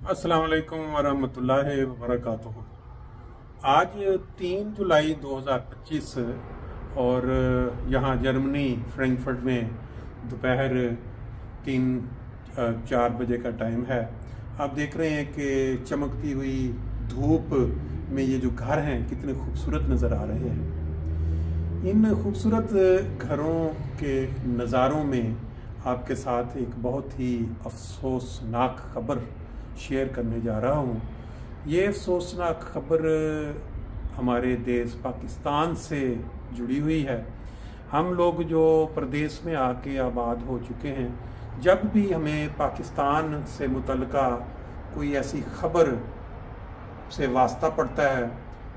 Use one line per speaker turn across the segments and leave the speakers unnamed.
अस्सलाम वालेकुम वरहमतुल्लाहि वबरकातुहू। आज 3 जुलाई 2025 और यहाँ जर्मनी फ्रैंकफर्ट में दोपहर 3-4 बजे का टाइम है। आप देख रहे हैं कि चमकती हुई धूप में ये जो घर हैं कितने खूबसूरत नज़र आ रहे हैं। इन खूबसूरत घरों के नज़ारों में आपके साथ एक बहुत ही अफसोसनाक खबर शेयर करने जा रहा हूँ। ये अफसोसनाक खबर हमारे देश पाकिस्तान से जुड़ी हुई है। हम लोग जो प्रदेश में आके आबाद हो चुके हैं, जब भी हमें पाकिस्तान से मुतल्लिका कोई ऐसी खबर से वास्ता पड़ता है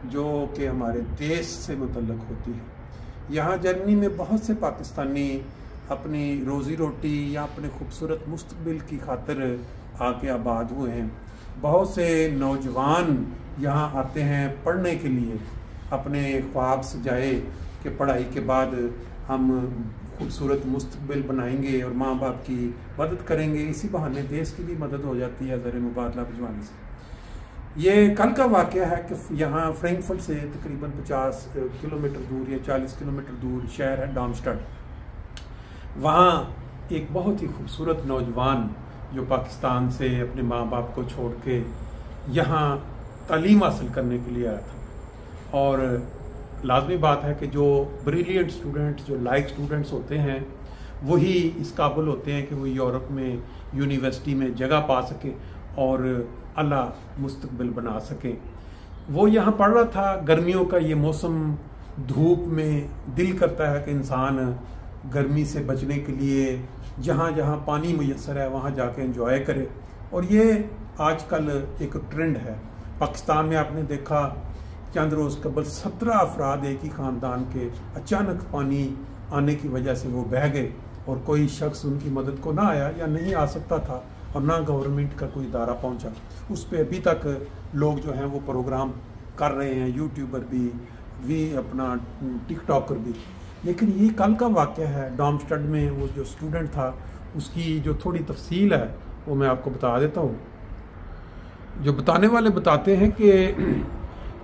जो कि हमारे देश से मुतल्लिक होती है। यहाँ जर्मनी में बहुत से पाकिस्तानी अपनी रोज़ी रोटी या अपने खूबसूरत मुस्तकबिल की खातिर आके आबाद हुए हैं। बहुत से नौजवान यहाँ आते हैं पढ़ने के लिए, अपने ख्वाब सजाए कि पढ़ाई के बाद हम खूबसूरत मुस्तकबिल बनाएंगे और माँ बाप की मदद करेंगे। इसी बहाने देश की भी मदद हो जाती है ज़र मुबादला भिजवाने से। ये कल का वाक़या है कि यहाँ फ्रैंकफर्ट से तकरीबन 50 किलोमीटर दूर या 40 किलोमीटर दूर शहर है डार्मस्टैड। वहाँ एक बहुत ही खूबसूरत नौजवान जो पाकिस्तान से अपने माँ बाप को छोड़ के यहाँ तालीम हासिल करने के लिए आया था। और लाजमी बात है कि जो ब्रिलियंट स्टूडेंट्स, जो लाइक स्टूडेंट्स होते हैं, वही इस काबिल होते हैं कि वो यूरोप में यूनिवर्सिटी में जगह पा सके और अला मुस्तकबिल बना सके। वो यहाँ पढ़ रहा था। गर्मियों का ये मौसम, धूप में दिल करता है कि इंसान गर्मी से बचने के लिए जहाँ जहाँ पानी मुयस्सर है वहाँ जाके एंजॉय करे। और ये आजकल एक ट्रेंड है। पाकिस्तान में आपने देखा चंद रोज़ कबल 17 अफराद एक ही ख़ानदान के अचानक पानी आने की वजह से वो बह गए और कोई शख्स उनकी मदद को ना आया या नहीं आ सकता था और ना गवर्नमेंट का कोई इदारा पहुंचा। उस पर अभी तक लोग जो हैं वो प्रोग्राम कर रहे हैं, यूट्यूबर भी अपना टिकटॉकर भी। लेकिन ये कल का वाक़या है डार्मस्टैड में। वो जो स्टूडेंट था उसकी जो थोड़ी तफसील है वो मैं आपको बता देता हूँ। जो बताने वाले बताते हैं कि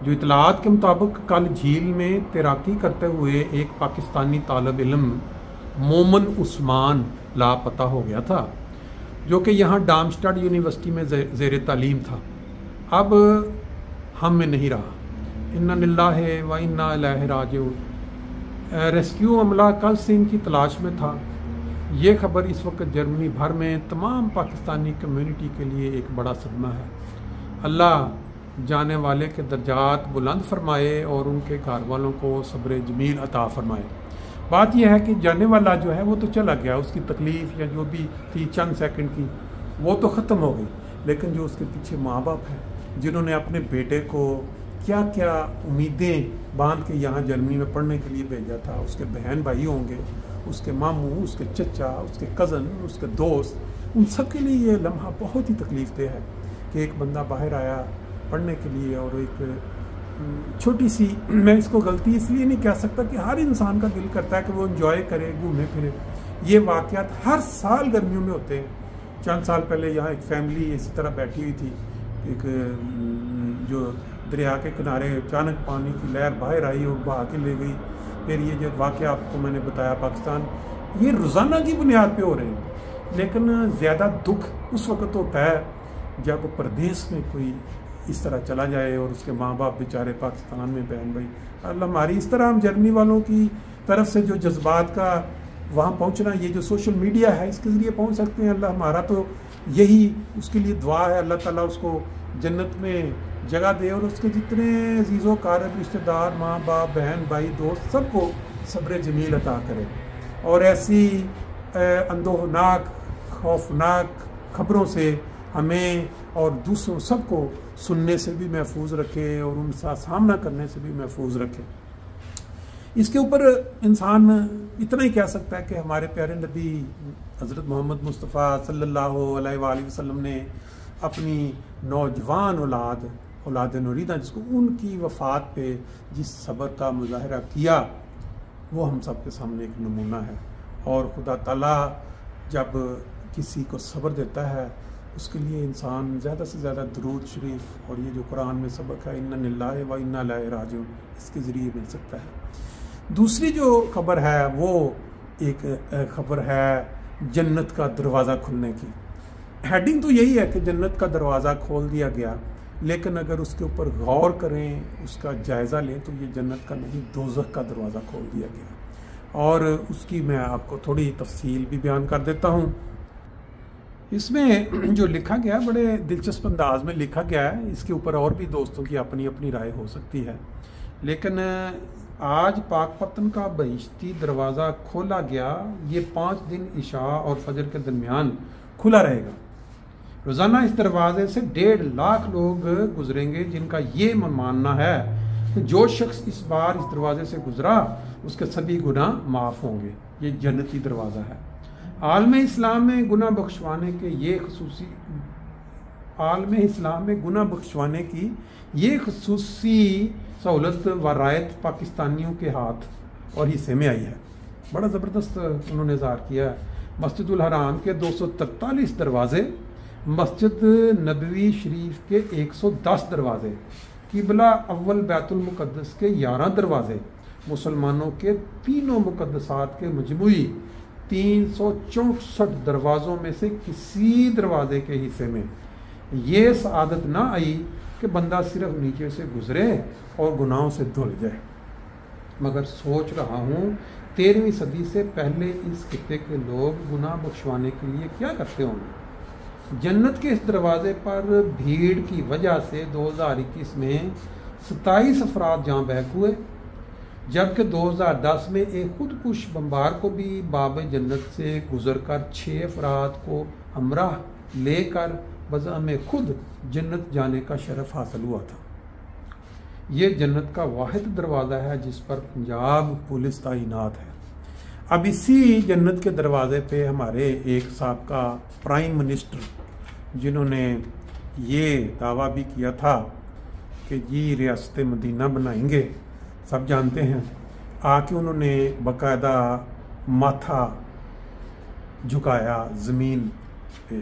जो इतलात के मुताबिक कल झील में तैराकी करते हुए एक पाकिस्तानी तालिब इल्म मोमन उस्मान लापता हो गया था, जो कि यहाँ डार्मस्टैड यूनिवर्सिटी में ज़ेर तालीम था। अब हम में नहीं रहा। इन्ना लिल्लाहि व इन्ना इलैहि राजिऊन। रेस्क्यू अमला कल से इनकी तलाश में था। ये खबर इस वक्त जर्मनी भर में तमाम पाकिस्तानी कम्युनिटी के लिए एक बड़ा सदमा है। अल्लाह जाने वाले के दर्जात बुलंद फरमाए और उनके घर वालों को सब्र जमील अता फरमाए। बात यह है कि जाने वाला जो है वो तो चला गया, उसकी तकलीफ़ या जो भी थी चंद सेकंड की वो तो ख़त्म हो गई। लेकिन जो उसके पीछे माँ बाप हैं जिन्होंने अपने बेटे को क्या क्या उम्मीदें बांध के यहाँ जर्मनी में पढ़ने के लिए भेजा था, उसके बहन भाई होंगे, उसके मामू, उसके चचा, उसके कज़न, उसके दोस्त, उन सब के लिए ये लम्हा बहुत ही तकलीफ़ देह है कि एक बंदा बाहर आया पढ़ने के लिए और एक छोटी सी, मैं इसको गलती इसलिए नहीं कह सकता कि हर इंसान का दिल करता है कि वो एंजॉय करे, घूमे फिरे। ये वाक़यात हर साल गर्मियों में होते हैं। चंद साल पहले यहाँ एक फैमिली इसी तरह बैठी हुई थी, एक जो दरिया के किनारे अचानक पानी की लहर बाहर आई और बहा के ले गई। फिर ये जो वाक़या आपको मैंने बताया पाकिस्तान, ये रोज़ाना की बुनियाद पे हो रहे हैं। लेकिन ज़्यादा दुख उस वक्त होता है जब प्रदेश में कोई इस तरह चला जाए और उसके माँ बाप बेचारे पाकिस्तान में, बहन भाई। अल्लाह हमारी इस तरह हम जर्मनी वालों की तरफ से जो जज्बात का वहाँ पहुँचना, ये जो सोशल मीडिया है इसके ज़रिए पहुँच सकते हैं। अल्लाह हमारा तो यही उसके लिए दुआ है, अल्लाह ताला उसको जन्नत में जगह दे और उसके जितने अजीज़ों कारब रिश्तेदार, माँ बाप, बहन भाई, दोस्त, सबको सब्र जमील अता करे और ऐसी अंदोहनाक खौफनाक खबरों से हमें और दूसरों सबको सुनने से भी महफूज रखे और उनका सामना करने से भी महफूज रखे। इसके ऊपर इंसान इतना ही कह सकता है कि हमारे प्यारे नबी हज़रत मोहम्मद मुस्तफ़ा सल्लल्लाहु अलैहि वसल्लम ने अपनी नौजवान औलाद नूरीदा, जिसको उनकी वफ़ात पे जिस सब्र का मुज़ाहरा किया, वो हम सब के सामने एक नमूना है। और खुदा ताला जब किसी को सब्र देता है اس کے لیے انسان زیادہ سے زیادہ درود شریف اور یہ جو قرآن میں سبق ہے اِنَّا لِلَّهِ وَإِنَّا إِلَيْهِ راجعون، اس کے ذریعے مل سکتا ہے۔ دوسری جو خبر ہے وہ ایک خبر ہے جنت کا دروازہ کھلنے کی۔ ہیڈنگ تو یہی ہے کہ جنت کا دروازہ کھول دیا گیا، لیکن اگر اس کے اوپر غور کریں، اس کا جائزہ لیں تو یہ جنت کا نہیں دوزخ کا دروازہ کھول دیا گیا، اور اس کی میں آپ کو تھوڑی تفصیل بھی بیان کر دیتا ہوں۔ اس میں جو لکھا گیا بڑے دلچسپ انداز میں لکھا گیا ہے، اس کے اوپر اور بھی دوستوں کی اپنی اپنی رائے ہو سکتی ہے، لیکن آج پاک پتن کا بہشتی دروازہ کھولا گیا، یہ 5 دن عشاء اور فجر کے درمیان کھلا رہے گا۔ روزانہ اس دروازے سے 1.5 لاکھ لوگ گزریں گے، جن کا یہ ماننا ہے کہ جو شخص اس بار اس دروازے سے گزرا اس کے سبھی گناہ معاف ہوں گے۔ یہ جنتی دروازہ ہے۔ عالم اسلام میں گناہ بخشوانے کی یہ خصوصی سہولت و رعایت پاکستانیوں کے ہاتھ اور حصے میں آئی ہے۔ بڑا زبردست انہوں نے اظہار کیا ہے۔ مسجد الحرام کے 243 دروازے، مسجد نبوی شریف کے 110 دروازے، قبلہ اول بیت المقدس کے 11 دروازے، مسلمانوں کے تینوں مقدسات کے مجموعی 364 دروازوں میں سے کسی دروازے کے حصے میں یہ سعادت نہ آئی کہ بندہ صرف نیچے سے گزرے اور گناہوں سے دھل جائے، مگر سوچ رہا ہوں 13ویں صدی سے پہلے اس خطے کے لوگ گناہ بخشوانے کے لیے کیا کرتے ہوں گے۔ جنت کے اس دروازے پر بھیڑ کی وجہ سے 2021 میں 27 افراد جاں بحق ہوئے، جبکہ 2010 میں ایک خودکش بمبار کو بھی باب جنت سے گزر کر 6 افراد کو ہمراہ لے کر بزم خود جنت جانے کا شرف حاصل ہوا تھا۔ یہ جنت کا واحد دروازہ ہے جس پر پنجاب پولیس تعینات ہے۔ اب اسی جنت کے دروازے پہ ہمارے ایک سابقہ پرائم منسٹر، جنہوں نے یہ دعویٰ بھی کیا تھا کہ جی ریاست مدینہ بنائیں گے، سب جانتے ہیں، آ کے انہوں نے باقاعدہ ماتھا جھکایا زمین پہ،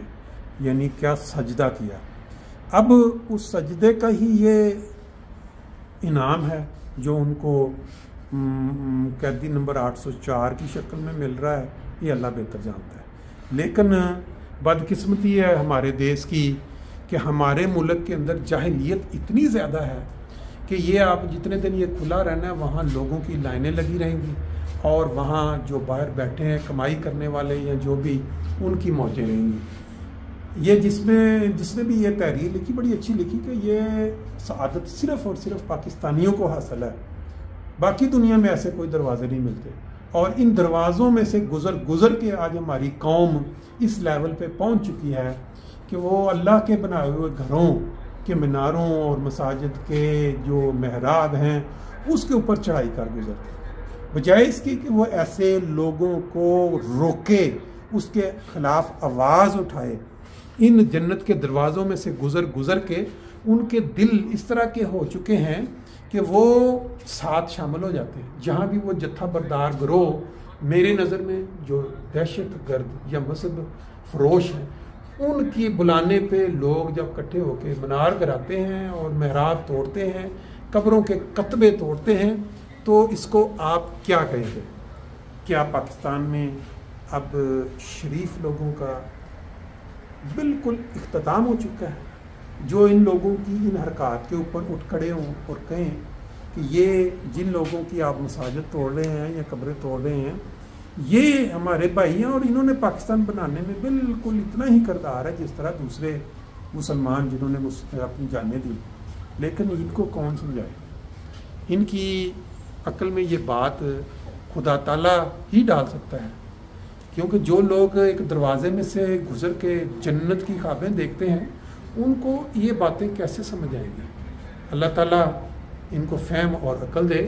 یعنی کیا سجدہ کیا۔ اب اس سجدے کا ہی یہ انعام ہے جو ان کو قیدی نمبر 804 کی شکل میں مل رہا ہے، یہ اللہ بہتر جانتا ہے۔ لیکن بدقسمتی ہے ہمارے دیس کی کہ ہمارے ملک کے اندر جاہلیت اتنی زیادہ ہے کہ یہ آپ جتنے دن یہ کھلا رہنا ہے وہاں لوگوں کی لائنیں لگی رہیں گی، اور وہاں جو باہر بیٹھے ہیں کمائی کرنے والے یا جو بھی، ان کی موجیں رہیں گی۔ یہ جس نے بھی یہ تحریر لکھی بڑی اچھی لکھی کہ یہ سعادت صرف اور صرف پاکستانیوں کو حاصل ہے، باقی دنیا میں ایسے کوئی دروازے نہیں ملتے، اور ان دروازوں میں سے گزر کے آج ہماری قوم اس لیول پہ پہنچ چکی ہے کہ وہ اللہ کے بنائے ہوئے گھروں کے میناروں اور مساجد کے جو محراب ہیں اس کے اوپر چڑھائی کر گزرتے، بجائے اس کی کہ وہ ایسے لوگوں کو روکے، اس کے خلاف آواز اٹھائے۔ ان جنت کے دروازوں میں سے گزر کے ان کے دل اس طرح کے ہو چکے ہیں کہ وہ ساتھ شامل ہو جاتے ہیں۔ جہاں بھی وہ جتھا بردار گروہ میرے نظر میں جو دہشت گرد یا مذہب فروش ہیں، ان کی بلانے پہ لوگ جب اکٹھے ہو کے منار گراتے ہیں اور محراب توڑتے ہیں، قبروں کے کتبے توڑتے ہیں، تو اس کو آپ کیا کہیں گے؟ کیا پاکستان میں اب شریف لوگوں کا بالکل اختتام ہو چکا ہے؟ جو ان لوگوں کی ان حرکات کے اوپر اٹھ کھڑے ہوں اور کہیں کہ یہ جن لوگوں کی آپ مساجد توڑ رہے ہیں یا قبریں توڑ رہے ہیں، یہ ہمارے بھائی ہیں اور انہوں نے پاکستان بنانے میں بالکل اتنا ہی کردار ہے جس طرح دوسرے مسلمان جنہوں نے اپنی جانیں دی، لیکن ان کو کون سمجھائے؟ ان کی عقل میں یہ بات خدا تعالیٰ ہی ڈال سکتا ہے، کیونکہ جو لوگ ایک دروازے میں سے گزر کے جنت کی خوابیں دیکھتے ہیں ان کو یہ باتیں کیسے سمجھ آئیں گی؟ اللہ تعالیٰ ان کو فہم اور عقل دے۔